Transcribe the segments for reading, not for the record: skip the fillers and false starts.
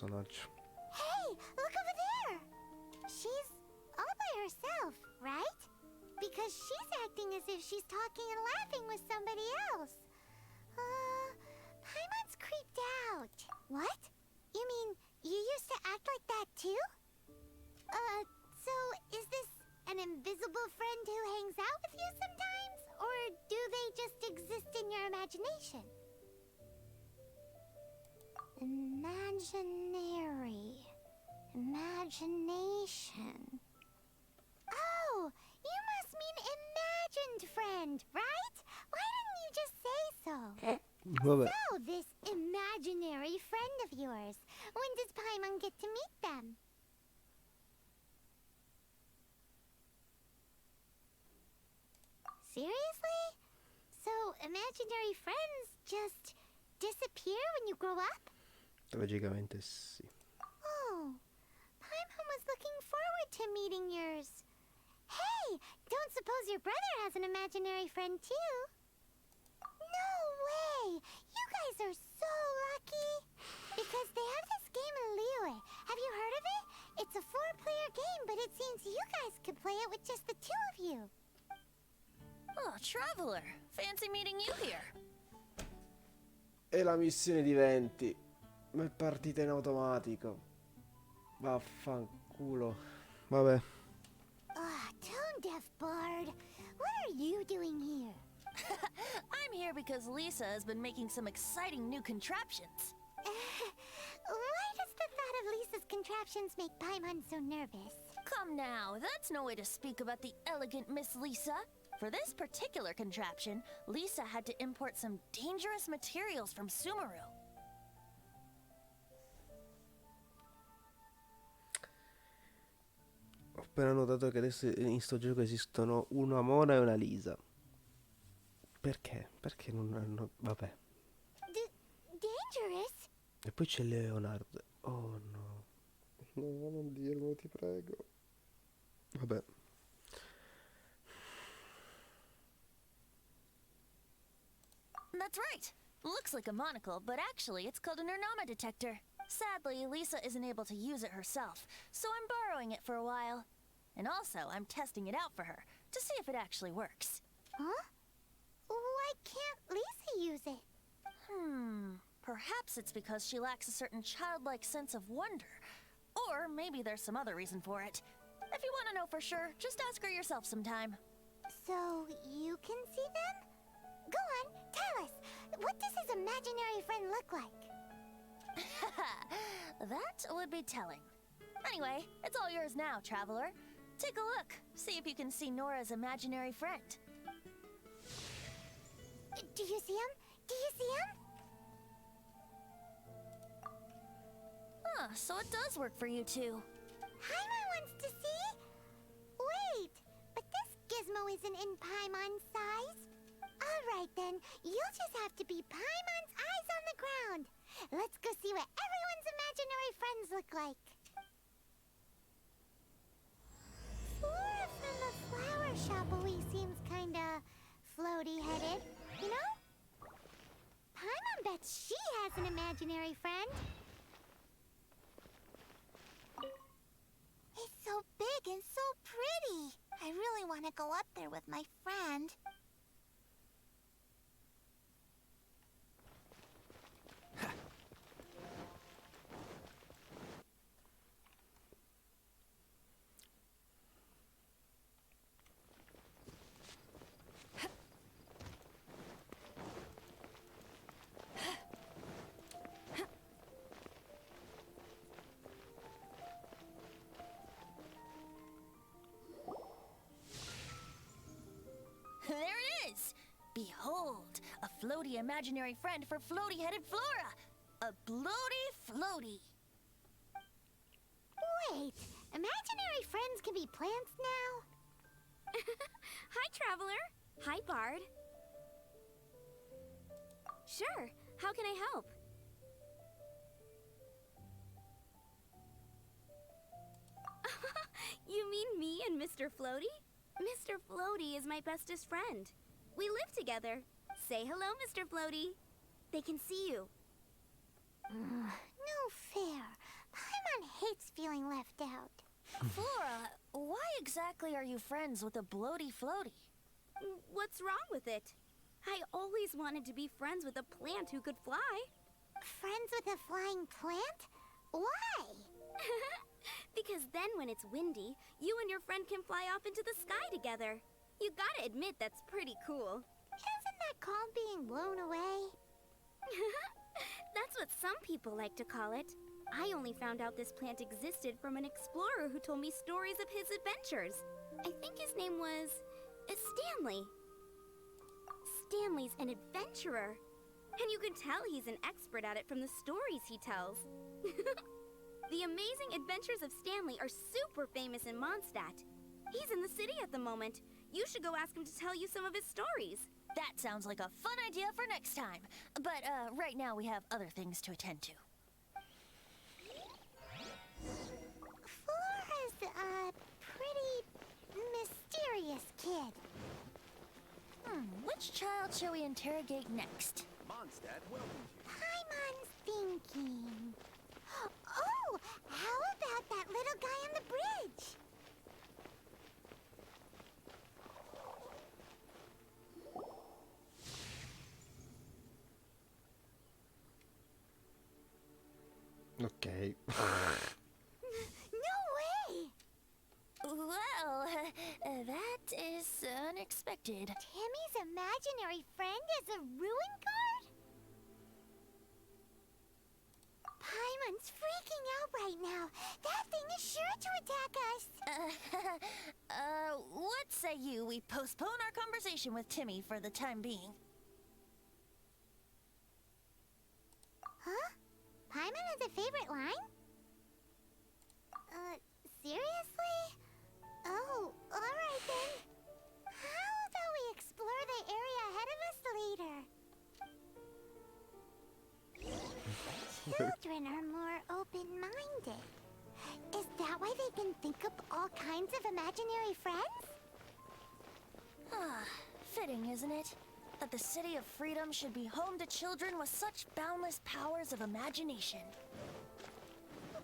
personaggio. Hey, look over there! She's all by herself, right? Because she's acting as if she's talking and laughing with somebody else. Paimon's creeped out. What? You mean you used to act like that too? So is this an invisible friend who hangs out with you sometimes? Or do they just exist in your imagination? Imagination. Oh, you must mean imagined friend, right? Why didn't you just say so? Vabbè. So, this imaginary friend of yours, when does Paimon get to meet them? Seriously? So, imaginary friends just disappear when you grow up? Tragicamente sì. Oh, Paimon was looking forward to meeting yours. Hey, don't suppose your brother has an imaginary friend too? No way! You guys are so lucky! Because they have this game in Liyue. Have you heard of it? It's a 4-player game, but it seems you guys could play it with just the 2 of you. Oh, Traveler. Fancy meeting you here. E la missione di Venti. Ma è partita in automatico. Vaffanculo. Vabbè. Tone deaf bard. What are you doing here? I'm here because Lisa has been making some exciting new contraptions. Why does the thought of Lisa's contraptions make Paimon so nervous? Come now, that's no way to speak about the elegant Miss Lisa. For this particular contraption, Lisa had to import some dangerous materials from Sumeru. Ho appena notato che adesso in sto gioco esistono un Amora e una Lisa. Perché? Perché non... Vabbè. Dangerous? E poi c'è Leonard. Oh no. No, non dirlo, ti prego. Vabbè. That's right. Looks like a monocle, but actually it's called a Nernama detector. Sadly, Lisa isn't able to use it herself, so I'm borrowing it for a while. And also, I'm testing it out for her, to see if it actually works. Huh? Why can't Lisa use it? Perhaps it's because she lacks a certain childlike sense of wonder. Or maybe there's some other reason for it. If you want to know for sure, just ask her yourself sometime. So, you can see them? Go on, tell us. What does his imaginary friend look like? That would be telling. Anyway, it's all yours now, Traveler. Take a look. See if you can see Nora's imaginary friend. Do you see him? Do you see him? So it does work for you two. Paimon wants to see? Wait, but this gizmo isn't in Paimon's size. Alright then, you'll just have to be Paimon's eyes on the ground. Let's go see what everyone's imaginary friends look like. Flora from the flower shop always seems kinda floaty-headed, you know? Paimon bets she has an imaginary friend. It's so big and so pretty. I really want to go up there with my friend. There it is! Behold, a floaty imaginary friend for floaty-headed Flora! A bloaty floaty! Wait, imaginary friends can be plants now? Hi, Traveler. Hi, Bard. Sure, how can I help? You mean me and Mr. Floaty? Mr. Floaty is my bestest friend. We live together. Say hello, Mr. Floaty. They can see you. No fair. Flora, why exactly are you friends with a bloaty floaty? What's wrong with it? I always wanted to be friends with a plant who could fly. Friends with a flying plant? Why? Because then when it's windy, you and your friend can fly off into the sky together. You gotta admit that's pretty cool. Isn't that called being blown away? That's what some people like to call it. I only found out this plant existed from an explorer who told me stories of his adventures. I think his name was Stanley. Stanley's an adventurer. And you can tell he's an expert at it from the stories he tells. The amazing adventures of Stanley are super famous in Mondstadt. He's in the city at the moment. You should go ask him to tell you some of his stories. That sounds like a fun idea for next time. But right now we have other things to attend to. Flora's a pretty mysterious kid. Which child shall we interrogate next? Mondstadt welcomes you. Paimon's thinking. Oh, how about that little guy on the bridge? Ok. No way! Well, that is unexpected. Timmy's imaginary friend is a ruin guard? Paimon's freaking out right now. That thing is sure to attack us. What say you we postpone our conversation with Timmy for the time being? Huh? Paimon has a favorite line? Seriously? Oh, alright then. How about we explore the area ahead of us later? Children are more open-minded. Is that why they can think up all kinds of imaginary friends? Fitting, isn't it? That the City of Freedom should be home to children with such boundless powers of imagination.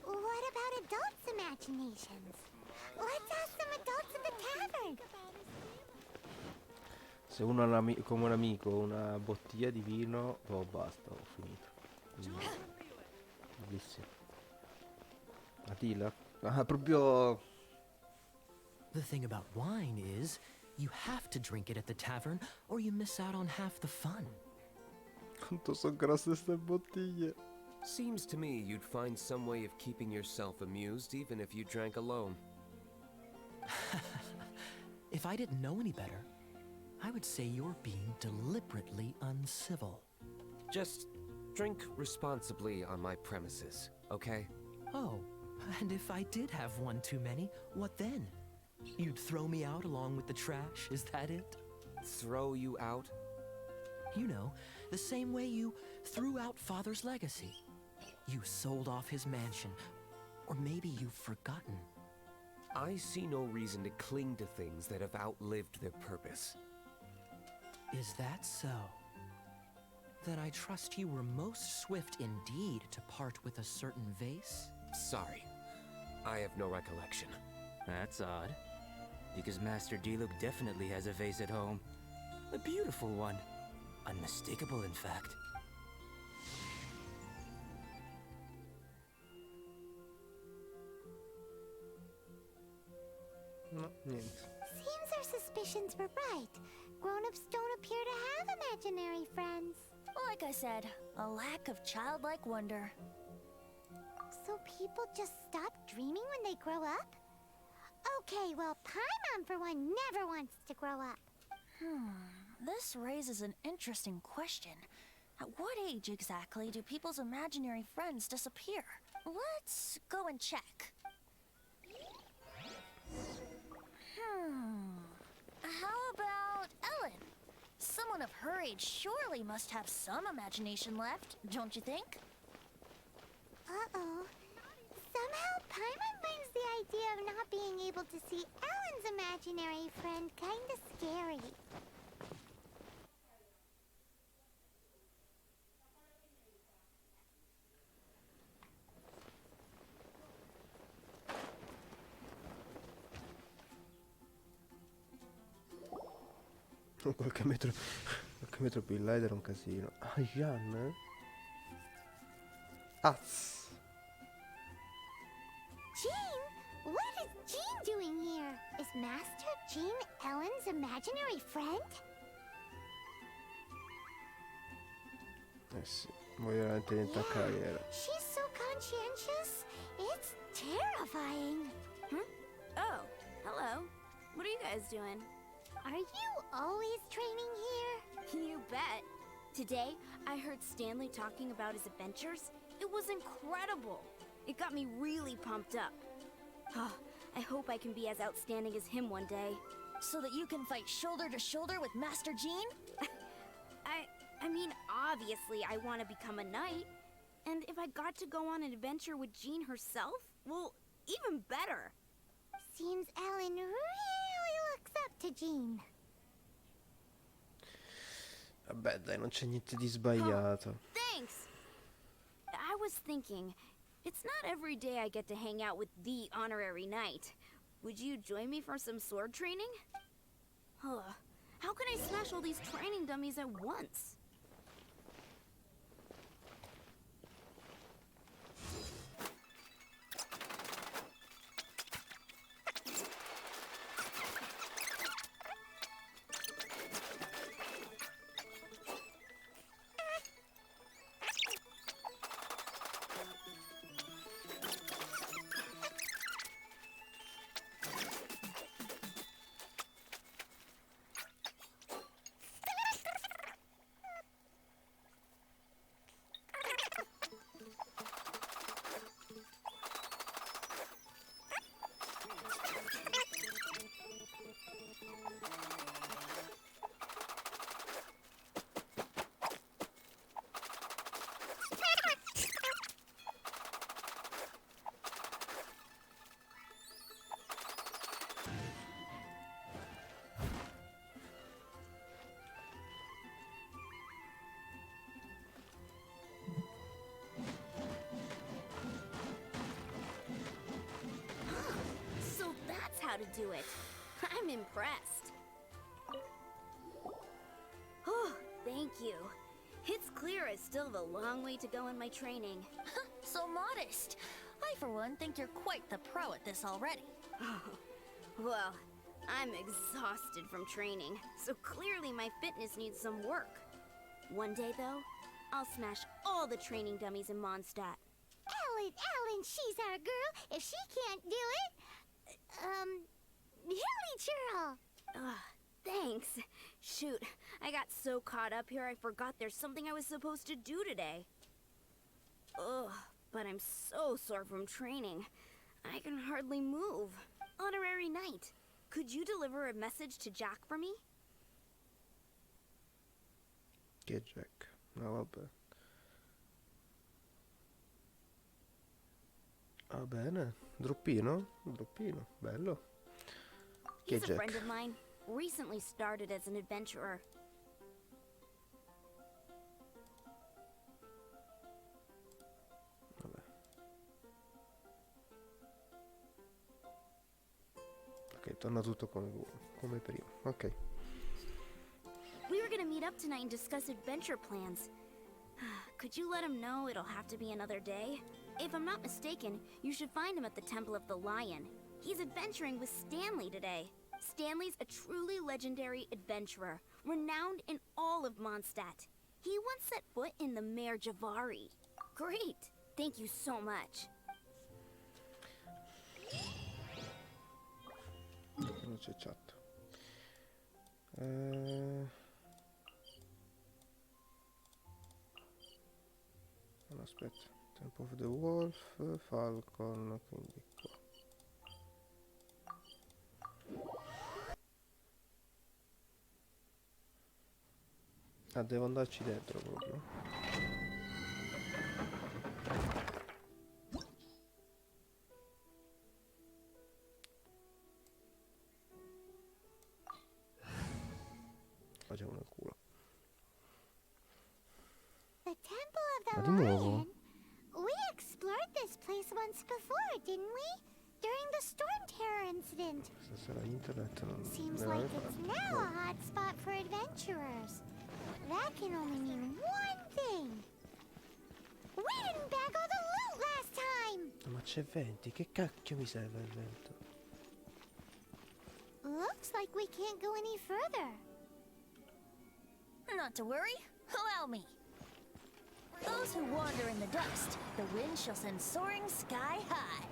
What about adults' imaginations? Let's ask some adults in the tavern. Se uno ha come un amico una bottiglia di vino, oh basta, ho finito. Bellissimo. Attila? Ah, proprio... The thing about wine is, you have to drink it at the tavern, or you miss out on half the fun. Quanto sono grosse ste bottiglie. Seems to me you'd find some way of keeping yourself amused even if you drank alone. If I didn't know any better, I would say you're being deliberately uncivil. Just drink responsibly on my premises, okay? Oh, and if I did have one too many, what then? You'd throw me out along with the trash, is that it? Throw you out? You know, the same way you threw out Father's legacy. You sold off his mansion, or maybe you've forgotten. I see no reason to cling to things that have outlived their purpose. Is that so? Then I trust you were most swift indeed to part with a certain vase? Sorry, I have no recollection. That's odd, because Master Diluc definitely has a vase at home. A beautiful one. Unmistakable, in fact. No, niente. Seems our suspicions were right. Grown-ups don't appear to have imaginary friends. Like I said, a lack of childlike wonder. So people just stop dreaming when they grow up? Okay, well, Paimon, for one, never wants to grow up. This raises an interesting question. At what age exactly do people's imaginary friends disappear? Let's go and check. How about Ellen? Someone of her age surely must have some imagination left, don't you think? Uh-oh. Somehow, Paimon finds the idea of not being able to see Ellen's imaginary friend kinda scary. qualche metro più in là ed era un casino. Ah, Jan? Az! Jean? What is Jean doing here? Is Master Jean Ellen's imaginary friend? Eh sì, voglio veramente diventare carriera. She's so conscientious. It's terrifying. Oh, hello. What are you guys doing? Are you always training here? You bet. Today, I heard Stanley talking about his adventures. It was incredible. It got me really pumped up. Oh, I hope I can be as outstanding as him one day. So that you can fight shoulder to shoulder with Master Jean? I mean, obviously I want to become a knight. And if I got to go on an adventure with Jean herself, well, even better. Seems Ellen really looks up to Jean. Vabbè, dai, non c'è niente di sbagliato. Thanks! I was thinking, it's not every day I get to hang out with the honorary knight. Would you join me for some sword training? How can I smash all these training dummies at once? So that's how to do it. I'm impressed. Oh, thank you. It's clear I still have a long way to go in my training. So modest. I, for one, think you're quite the pro at this already. Well, I'm exhausted from training, so clearly my fitness needs some work. One day, though, I'll smash all the training dummies in Mondstadt. Ellen, she's our girl. If she can't do it, Hilly Churl. Thanks. Shoot, I got so caught up here I forgot there's something I was supposed to do today. Ugh, but I'm so sore from training. I can hardly move. Honorary Knight, could you deliver a message to Jack for me? Che Jack? No, vabbè. Va bene. Droppino? Droppino, bello. Che He's a Jack? friend of mine. Recently started as an adventurer. Vabbè. Ok, torna tutto come prima. Ok. We were gonna meet up tonight and discuss adventure plans. Could you let him know it'll have to be another day? If I'm not mistaken, you should find him at the Temple of the Lion. He's adventuring with Stanley today. Stanley's a truly legendary adventurer, renowned in all of Mondstadt. He once set foot in the Mare Javari. Great! Thank you so much. Non c'è chat. No, aspetta. Temple of the Wolf, Falcon, quindi qua. Ah, devo andarci dentro proprio. Facciamo nel culo. The Temple of the Ma di nuovo? Lion? We explored this place once before, didn't we? During the storm terror incident. Stasera internet non... Seems ne like avevo it's fatto. now a hot spot for adventurers. That can only mean one thing. We didn't bag all the loot last time! Ma c'è Venti, che cacchio mi serve il vento? Looks like we can't go any further. Not to worry. Allow me. Those who wander in the dust, the wind shall send soaring sky high.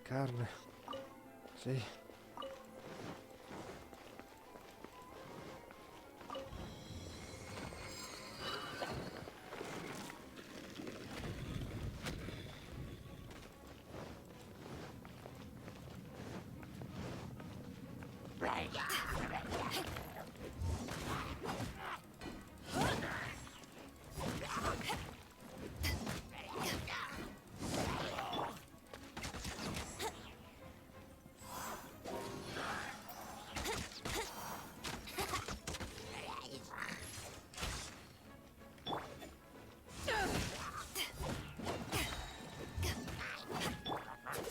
Carne. Sì.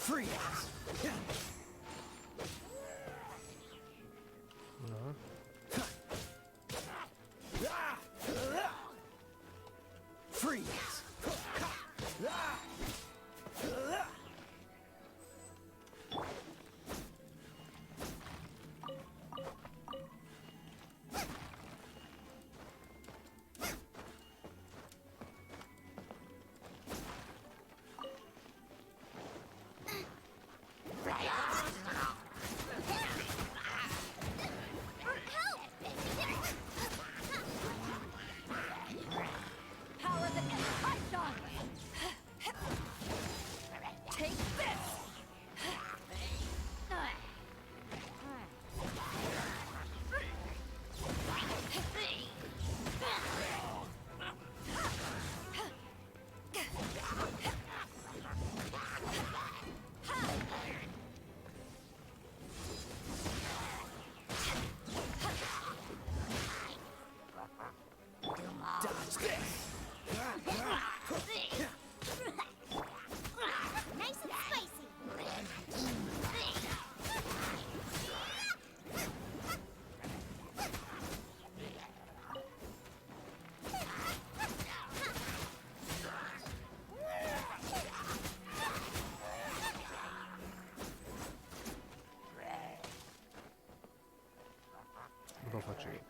Freeze! No. Freeze! Power the Python! Take this! Dodge this! Nice and spicy. Lo faccio io.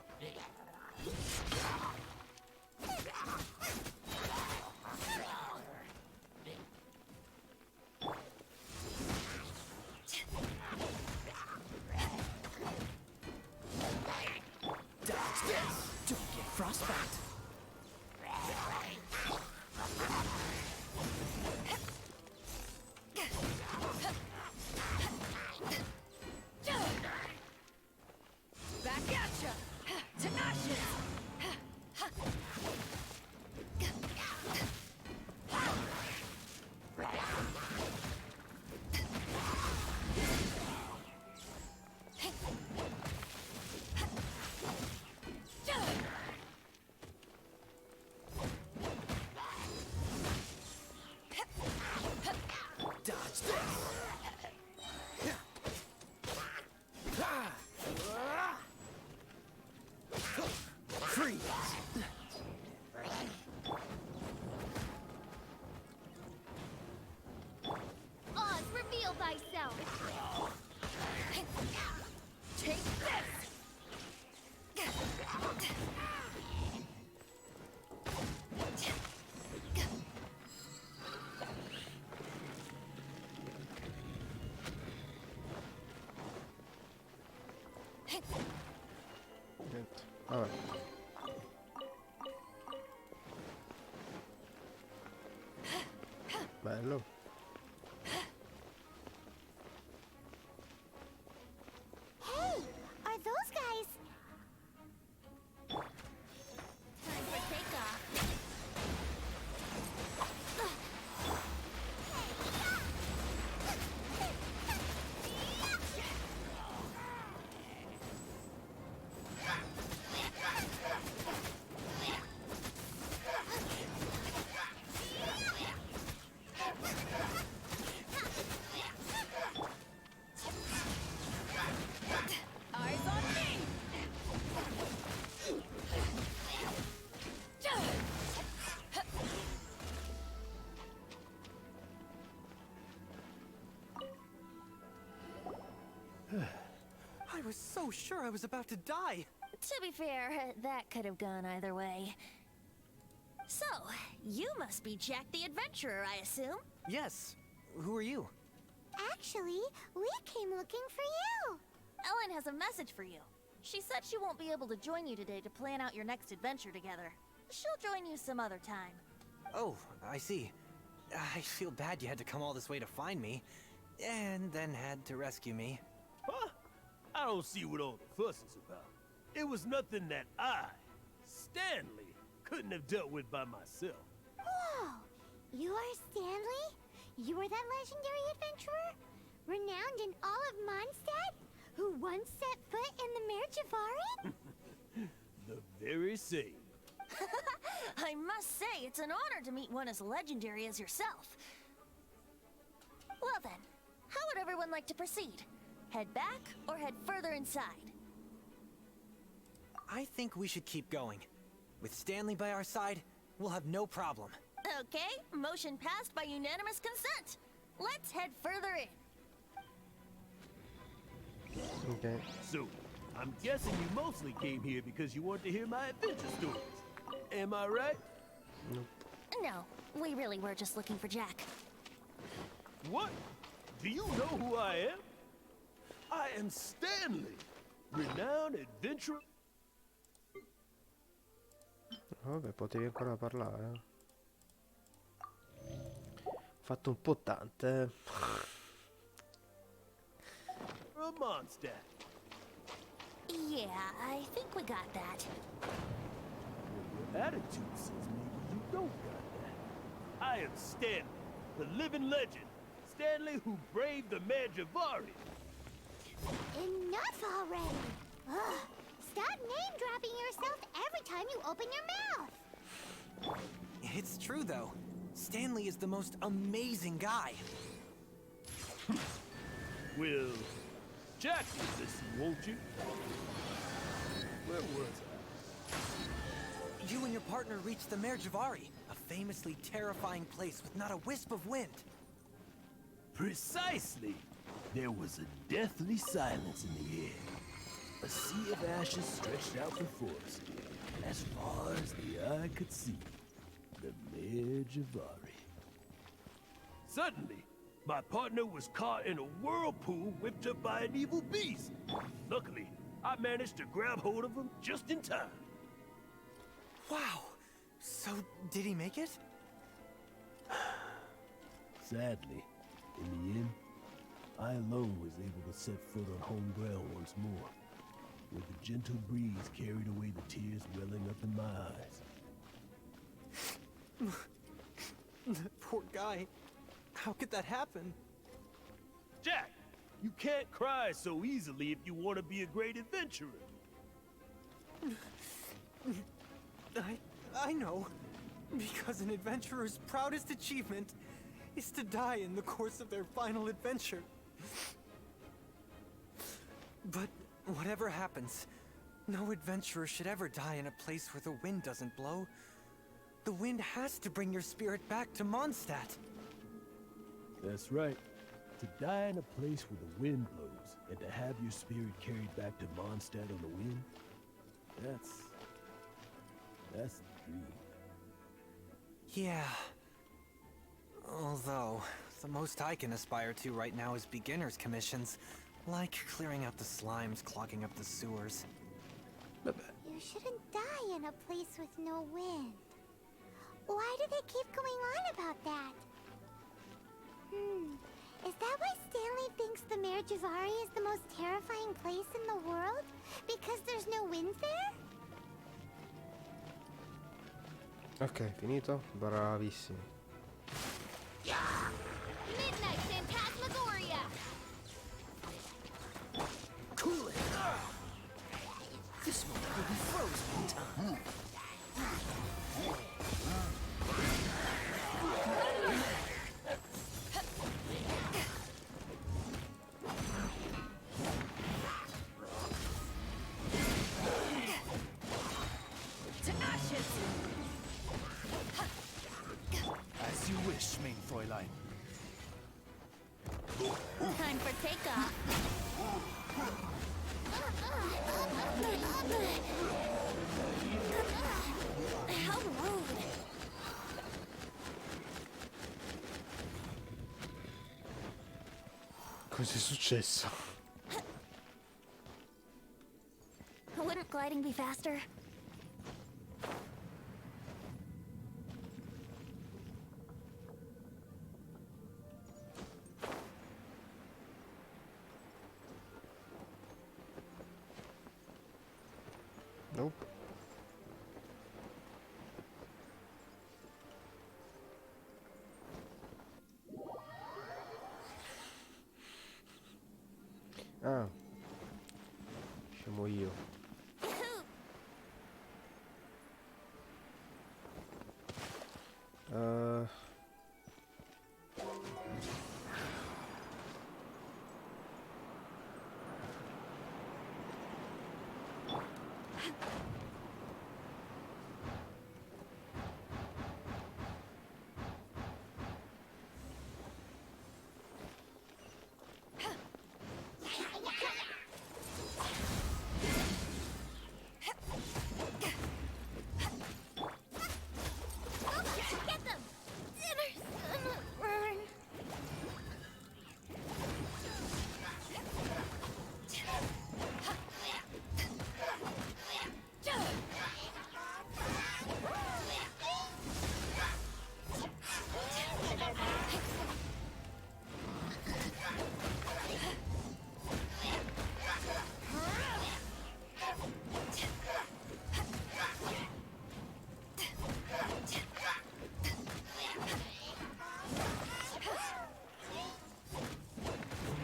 Dodge this! Don't get frostbite! Back at ya! Tenacious! Dodge this! Freeze! Oz, reveal thyself. Take this! Niente. Vabbè. Bello. Hey, are those guys? Time for takeoff. was so sure I was about to die. To be fair, that could have gone either way. So, you must be Jack the Adventurer, I assume? Yes. Who are you? Actually, we came looking for you. Ellen has a message for you. She said she won't be able to join you today to plan out your next adventure together. She'll join you some other time. Oh, I see. I feel bad you had to come all this way to find me, and then had to rescue me. Huh? I don't see what all the fuss is about. It was nothing that Stanley, couldn't have dealt with by myself. Whoa! You are Stanley? You are that legendary adventurer? Renowned in all of Mondstadt? Who once set foot in the Mare Javari? The very same. I must say, it's an honor to meet one as legendary as yourself. Well then, how would everyone like to proceed? Head back or head further inside? I think we should keep going. With Stanley by our side, we'll have no problem. Okay, motion passed by unanimous consent. Let's head further in. Ok. So, I'm guessing you mostly came here because you want to hear my adventure stories. Am I right? No, we really were just looking for Jack. What? Do you know who I am? I am Stanley, renowned adventurer. Vabbè, potevi ancora parlare. Ho fatto un po' tante. From Mondstadt. Yeah, I think we got that. Your attitude says maybe you don't got that. I am Stanley, the living legend. Stanley who braved the Mare Javari. Enough already! Ugh. Stop name-dropping yourself every time you open your mouth! It's true, though. Stanley is the most amazing guy. Well, Jack will listen, won't you? Where was I? You and your partner reached the Mare Javari, a famously terrifying place with not a wisp of wind. Precisely. There was a deathly silence in the air. A sea of ashes stretched out before us, as far as the eye could see. The Mare Javari. Suddenly, my partner was caught in a whirlpool whipped up by an evil beast. Luckily, I managed to grab hold of him just in time. Wow. So, did he make it? Sadly, in the end, I alone was able to set foot on home ground once more, where the gentle breeze carried away the tears welling up in my eyes. That poor guy. How could that happen? Jack, you can't cry so easily if you want to be a great adventurer. I know. Because an adventurer's proudest achievement is to die in the course of their final adventure. But whatever happens, no adventurer should ever die in a place where the wind doesn't blow. The wind has to bring your spirit back to Mondstadt. That's right. To die in a place where the wind blows, and to have your spirit carried back to Mondstadt on the wind, that's the dream. Yeah. Although, the most I can aspire to right now is beginner's commissions, like clearing out the slimes clogging up the sewers. You shouldn't die in a place with no wind. Why do they keep going on about that? Is that why Stanley thinks the Mare Javari is the most terrifying place in the world? Because there's no wind there? Ok, finito. Bravissimi. Midnight Phantasmagoria! Cool it! This one will be frozen in time. To ashes! As you wish, mein Fräulein. Time for takeoff. How rude. Cos'è successo? Wouldn't gliding be faster? Nope. Ah, scemo io. Uh, Get them! Dinner's gonna burn.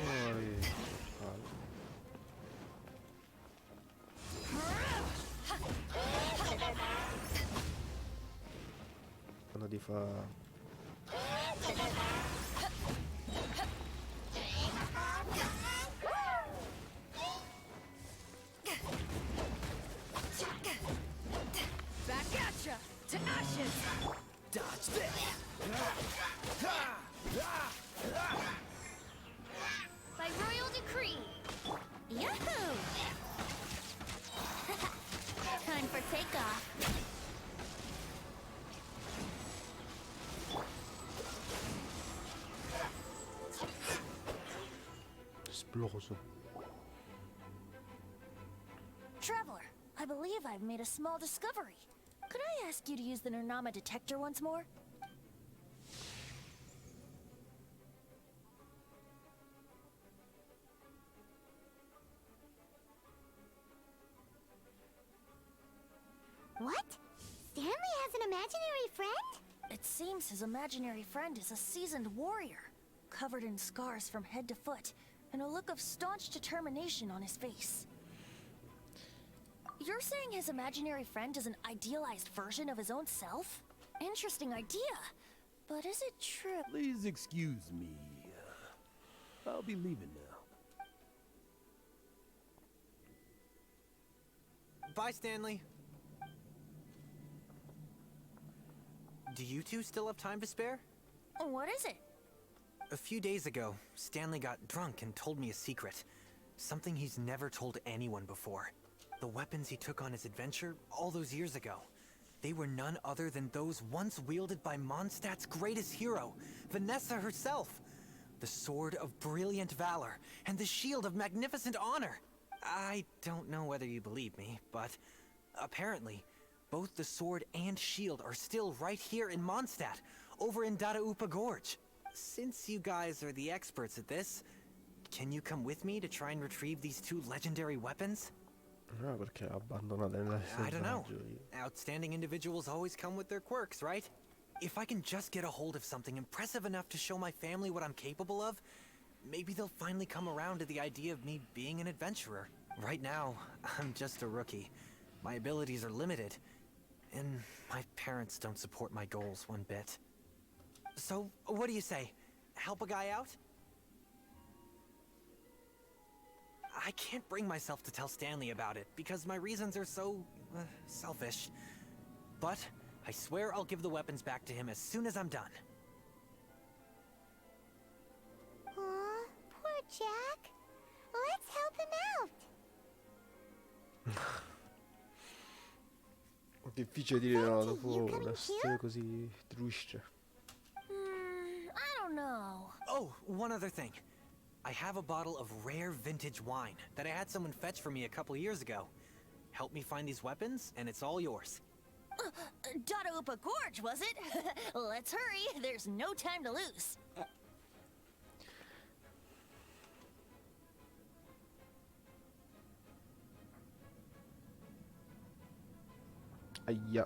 muori. Vale. Quando ti fa... Back at ya! To ashes! Dodge this! By royal decree. Yahoo! Time for takeoff. Esploso. Traveler, I believe I've made a small discovery. Could I ask you to use the Nernama detector once more? What? Stanley has an imaginary friend? It seems his imaginary friend is a seasoned warrior, covered in scars from head to foot, and a look of staunch determination on his face. You're saying his imaginary friend is an idealized version of his own self? Interesting idea, but is it true? Please excuse me. I'll be leaving now. Bye, Stanley. Do you two still have time to spare? What is it? A few days ago, Stanley got drunk and told me a secret. Something he's never told anyone before. The weapons he took on his adventure all those years ago. They were none other than those once wielded by Mondstadt's greatest hero, Vanessa herself. The Sword of Brilliant Valor and the Shield of Magnificent Honor. I don't know whether you believe me, but apparently, both the sword and shield are still right here in Mondstadt, over in Dadaupa Gorge. Since you guys are the experts at this, can you come with me to try and retrieve these two legendary weapons? No, perché l'ha abbandonata nel I don't know. selvaggio io. Outstanding individuals always come with their quirks, right? If I can just get a hold of something impressive enough to show my family what I'm capable of, maybe they'll finally come around to the idea of me being an adventurer. Right now, I'm just a rookie. My abilities are limited, and my parents don't support my goals one bit. So, what do you say? Help a guy out? I can't bring myself to tell Stanley about it, because my reasons are so, selfish. But I swear I'll give the weapons back to him as soon as I'm done. Aw, poor Jack. Let's help him out. Difficile dire no Venti, dopo you una coming storia too? così triste. I don't know. Oh, one other thing. I have a bottle of rare vintage wine that I had someone fetch for me a couple years ago. Help me find these weapons, and it's all yours. Dadaupa Gorge, was it? Let's hurry. There's no time to lose. Aia.